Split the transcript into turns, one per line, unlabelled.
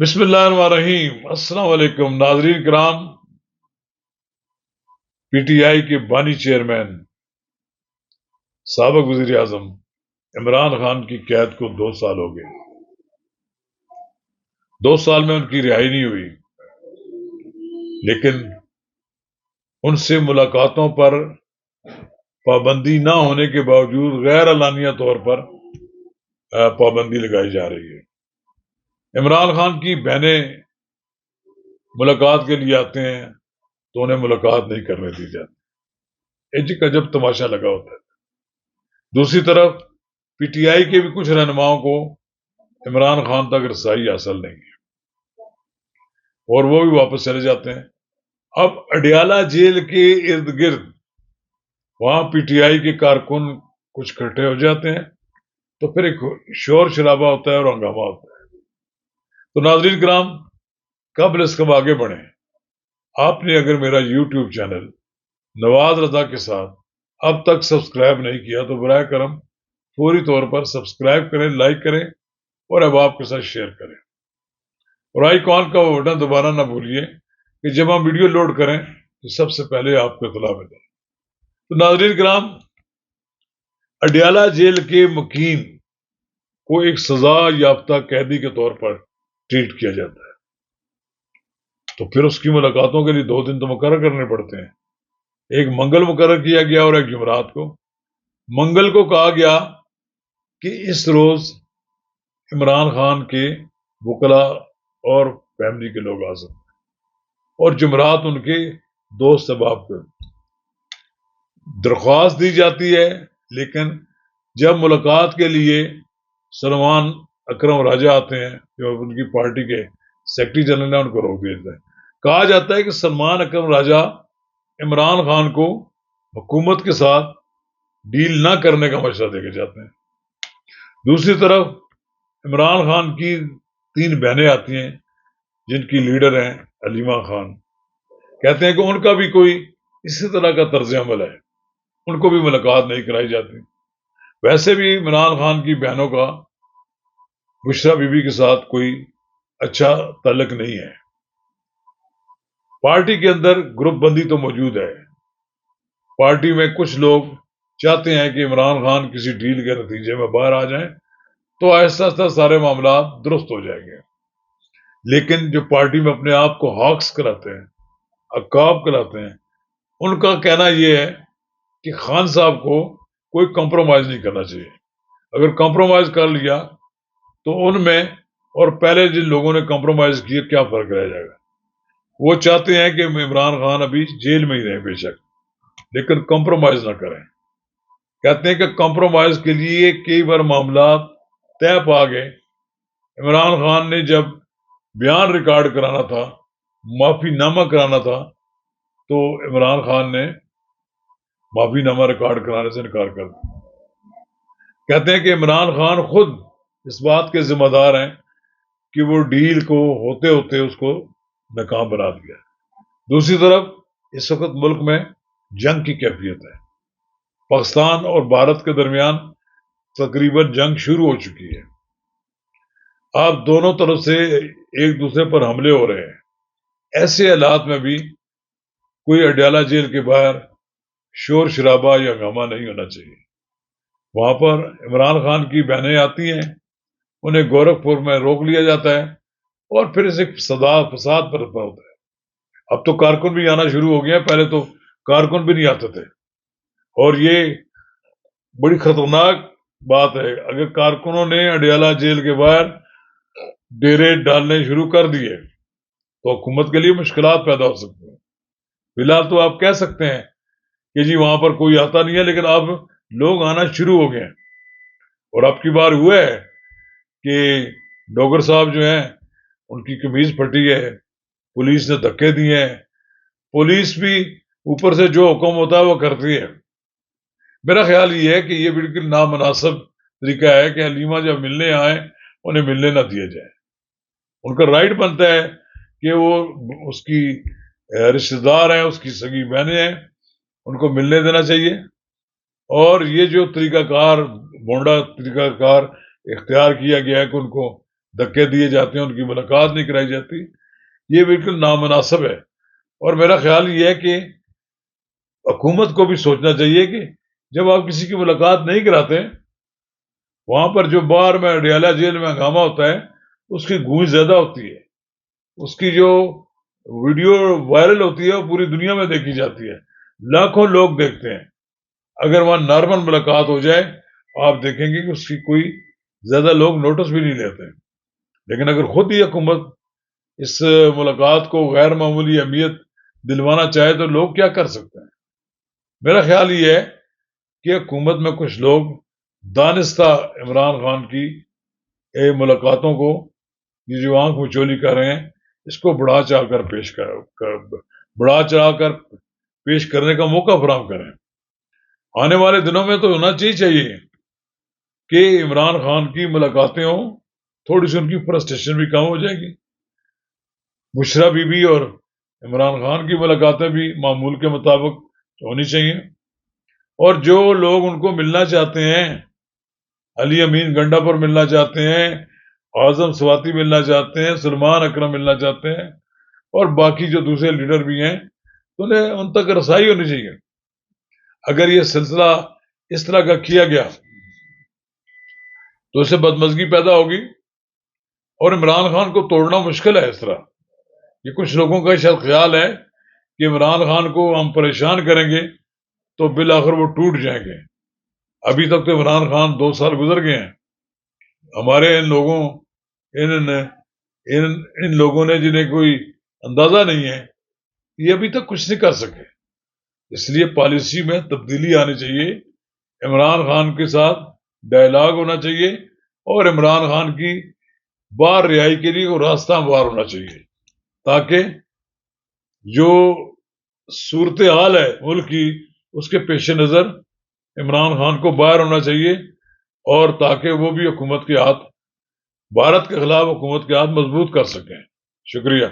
بسم اللہ الرحمن الرحیم۔ السلام علیکم ناظرین کرام۔ پی ٹی آئی کے بانی چیئرمین سابق وزیر اعظم عمران خان کی قید کو 2 سال ہو گئے۔ 2 سال میں ان کی رہائی نہیں ہوئی، لیکن ان سے ملاقاتوں پر پابندی نہ ہونے کے باوجود غیر اعلانیہ طور پر پابندی لگائی جا رہی ہے۔ عمران خان کی بہنیں ملاقات کے لیے آتے ہیں تو انہیں ملاقات نہیں کرنے دی جاتی۔ ایک عجب تماشا لگا ہوتا ہے۔ دوسری طرف پی ٹی آئی کے بھی کچھ رہنماؤں کو عمران خان تک رسائی حاصل نہیں ہے اور وہ بھی واپس چلے جاتے ہیں۔ اب اڈیالہ جیل کے ارد گرد وہاں پی ٹی آئی کے کارکن کچھ اکٹھے ہو جاتے ہیں تو پھر ایک شور شرابہ ہوتا ہے اور ہنگامہ ہوتا ہے۔ تو ناظرین کرام، قبل اس کب آگے بڑھیں، آپ نے اگر میرا یوٹیوب چینل نواز رضا کے ساتھ اب تک سبسکرائب نہیں کیا تو براہ کرم فوری طور پر سبسکرائب کریں، لائک کریں اور اب آپ کے ساتھ شیئر کریں، اور آئیکن کا وہ بٹن دبانا نہ بھولیے کہ جب ہم ویڈیو لوڈ کریں تو سب سے پہلے آپ کو اطلاع ملے۔ تو ناظرین کرام، اڈیالہ جیل کے مکین کو ایک سزا یافتہ قیدی کے طور پر ٹریٹ کیا جاتا ہے، تو پھر اس کی ملاقاتوں کے لیے 2 دن تو مقرر کرنے پڑتے ہیں۔ ایک منگل مقرر کیا گیا اور ایک جمعرات کو۔ منگل کو کہا گیا کہ اس روز عمران خان کے وکلاء اور فیملی کے لوگ آ سکتے ہیں، اور جمعرات ان کے دوست احباب کو درخواست دی جاتی ہے، لیکن جب ملاقات کے لیے سلمان اکرم راجہ آتے ہیں جو ان کی پارٹی کے سیکرٹری جنرل ہیں، ان کو روک دیا جاتا ہے۔ کہا جاتا ہے کہ سلمان اکرم راجہ عمران خان کو حکومت کے ساتھ ڈیل نہ کرنے کا مشورہ دے کے جاتے ہیں۔ دوسری طرف عمران خان کی 3 بہنیں آتی ہیں جن کی لیڈر ہیں علیمہ خان، کہتے ہیں کہ ان کا بھی کوئی اسی طرح کا طرز عمل ہے، ان کو بھی ملاقات نہیں کرائی جاتی۔ ویسے بھی عمران خان کی بہنوں کا بشرا بی بی کے ساتھ کوئی اچھا تعلق نہیں ہے۔ پارٹی کے اندر گروپ بندی تو موجود ہے۔ پارٹی میں کچھ لوگ چاہتے ہیں کہ عمران خان کسی ڈیل کے نتیجے میں باہر آ جائیں تو آہستہ آہستہ سارے معاملات درست ہو جائیں گے، لیکن جو پارٹی میں اپنے آپ کو ہاکس کراتے ہیں، عقاب کراتے ہیں، ان کا کہنا یہ ہے کہ خان صاحب کو کوئی کمپرومائز نہیں کرنا چاہیے۔ اگر کمپرومائز کر لیا تو ان میں اور پہلے جن لوگوں نے کمپرومائز کیا کیا فرق رہ جائے گا۔ وہ چاہتے ہیں کہ عمران خان ابھی جیل میں ہی رہیں بے شک، لیکن کمپرومائز نہ کریں۔ کہتے ہیں کہ کمپرومائز کے لیے کئی بار معاملات طے پا گئے۔ عمران خان نے جب بیان ریکارڈ کرانا تھا، معافی نامہ کرانا تھا، تو عمران خان نے معافی نامہ ریکارڈ کرانے سے انکار کر دیا۔ کہتے ہیں کہ عمران خان خود اس بات کے ذمہ دار ہیں کہ وہ ڈیل کو ہوتے ہوتے اس کو ناکام بنا دیا۔ دوسری طرف اس وقت ملک میں جنگ کی کیفیت ہے۔ پاکستان اور بھارت کے درمیان تقریباً جنگ شروع ہو چکی ہے۔ آپ دونوں طرف سے ایک دوسرے پر حملے ہو رہے ہیں۔ ایسے حالات میں بھی کوئی اڈیالہ جیل کے باہر شور شرابہ یا ہنگامہ نہیں ہونا چاہیے۔ وہاں پر عمران خان کی بہنیں آتی ہیں، انہیں گورکھپور میں روک لیا جاتا ہے اور پھر اسے فساد برپا ہوتا ہے۔ اب تو کارکن بھی آنا شروع ہو گیا، پہلے تو کارکن بھی نہیں آتے تھے، اور یہ بڑی خطرناک بات ہے۔ اگر کارکنوں نے اڈیالہ جیل کے باہر ڈیرے ڈالنے شروع کر دیے تو حکومت کے لیے مشکلات پیدا ہو سکتی ہیں۔ فی الحال تو آپ کہہ سکتے ہیں کہ جی وہاں پر کوئی آتا نہیں ہے، لیکن اب لوگ آنا شروع ہو گئے ہیں۔ اور اب کی بار ہوا ہے کہ ڈوگر صاحب جو ہیں ان کی قمیض پھٹی ہے، پولیس نے دھکے دیے ہیں۔ پولیس بھی اوپر سے جو حکم ہوتا ہے وہ کرتی ہے۔ میرا خیال یہ ہے کہ یہ بالکل نامناسب طریقہ ہے کہ علیمہ جب ملنے آئے انہیں ملنے نہ دیا جائے۔ ان کا رائٹ بنتا ہے کہ وہ اس کی رشتہ دار ہیں، اس کی سگی بہنیں ہیں، ان کو ملنے دینا چاہیے۔ اور یہ جو طریقہ کار بونڈا طریقہ کار اختیار کیا گیا ہے کہ ان کو دھکے دیے جاتے ہیں، ان کی ملاقات نہیں کرائی جاتی، یہ بالکل نامناسب ہے۔ اور میرا خیال یہ ہے کہ حکومت کو بھی سوچنا چاہیے کہ جب آپ کسی کی ملاقات نہیں کراتے، وہاں پر جو باہر میں اڈیالہ جیل میں ہنگامہ ہوتا ہے اس کی گونج زیادہ ہوتی ہے، اس کی جو ویڈیو وائرل ہوتی ہے وہ پوری دنیا میں دیکھی جاتی ہے، لاکھوں لوگ دیکھتے ہیں۔ اگر وہاں نارمل ملاقات ہو جائے آپ دیکھیں گے کہ اس کی کوئی زیادہ لوگ نوٹس بھی نہیں لیتے، لیکن اگر خود ہی حکومت اس ملاقات کو غیر معمولی اہمیت دلوانا چاہے تو لوگ کیا کر سکتے ہیں؟ میرا خیال یہ ہے کہ حکومت میں کچھ لوگ دانستہ عمران خان کی ملاقاتوں کو، یہ جو آنکھ مچولی کر رہے ہیں، اس کو بڑھا چڑھا کر پیش کرنے کا موقع فراہم کریں۔ آنے والے دنوں میں تو ہونا چاہیے کہ عمران خان کی ملاقاتیں ہوں، تھوڑی سی ان کی فرسٹریشن بھی کم ہو جائے گی۔ بشرا بی بی اور عمران خان کی ملاقاتیں بھی معمول کے مطابق ہونی چاہیے، اور جو لوگ ان کو ملنا چاہتے ہیں، علی امین گنڈا پر ملنا چاہتے ہیں، اعظم سواتی ملنا چاہتے ہیں، سلمان اکرم ملنا چاہتے ہیں، اور باقی جو دوسرے لیڈر بھی ہیں، انہیں ان تک رسائی ہونی چاہیے۔ اگر یہ سلسلہ اس طرح کا کیا گیا تو اسے بدمزگی پیدا ہوگی، اور عمران خان کو توڑنا مشکل ہے۔ اس طرح یہ کچھ لوگوں کا شاید خیال ہے کہ عمران خان کو ہم پریشان کریں گے تو بالآخر وہ ٹوٹ جائیں گے۔ ابھی تک تو عمران خان 2 سال گزر گئے ہیں، ہمارے ان لوگوں نے جنہیں کوئی اندازہ نہیں ہے، یہ ابھی تک کچھ نہیں کر سکے۔ اس لیے پالیسی میں تبدیلی آنی چاہیے، عمران خان کے ساتھ ڈائلاگ ہونا چاہیے، اور عمران خان کی باہر رہائی کے لیے وہ راستہ ہموار ہونا چاہیے، تاکہ جو صورتحال ہے ملک کی اس کے پیش نظر عمران خان کو باہر ہونا چاہیے، اور تاکہ وہ بھی حکومت کے ہاتھ، بھارت کے خلاف حکومت کے ہاتھ مضبوط کر سکیں۔ شکریہ۔